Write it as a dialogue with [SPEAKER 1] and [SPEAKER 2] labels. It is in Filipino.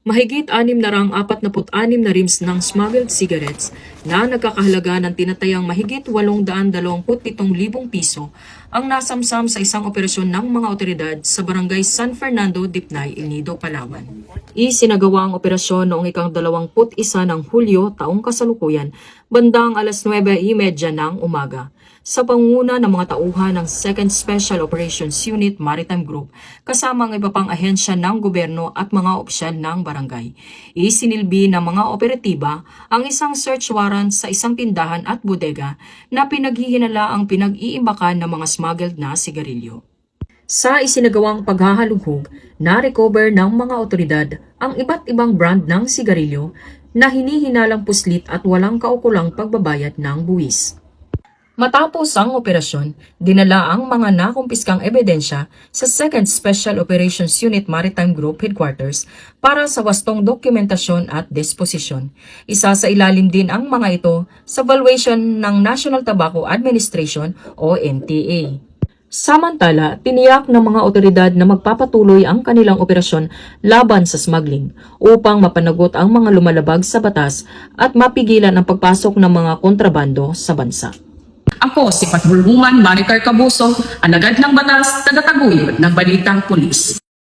[SPEAKER 1] Mahigit 646 na rims ng smuggled cigarettes na nagkakahalaga ng tinatayang mahigit 827,000 piso ang nasamsam sa isang operasyon ng mga otoridad sa barangay San Fernando, Dipnay, El Nido, Palawan. Isinagawa ang operasyon noong ika-21 ng Hulyo taong kasalukuyan bandang alas 9:30 ng umaga sa pangunguna ng mga tauhan ng 2nd Special Operations Unit Maritime Group kasama ang iba pang ahensya ng gobyerno at mga opisyal ng barangay. Isinilbi ng mga operatiba ang isang search warrant sa isang tindahan at bodega na pinaghihinala ang pinag-iimbakan ng mga smuggled na sigarilyo. Sa isinagawang paghahalughog, na-recover ng mga otoridad ang iba't ibang brand ng sigarilyo na hinihinalang puslit at walang kaukulang pagbabayad ng buwis. Matapos ang operasyon, dinala ang mga nakumpiskang ebidensya sa 2nd Special Operations Unit Maritime Group Headquarters para sa wastong dokumentasyon at disposisyon. Isa sa ilalim din ang mga ito sa valuation ng National Tobacco Administration o NTA. Samantala, tiniyak ng mga otoridad na magpapatuloy ang kanilang operasyon laban sa smuggling upang mapanagot ang mga lumalabag sa batas at mapigilan ang pagpasok ng mga kontrabando sa bansa.
[SPEAKER 2] Ako si Patrolwoman Maricar Cabuso, alagad ng batas, tagataguyod ng Balitang Pulis.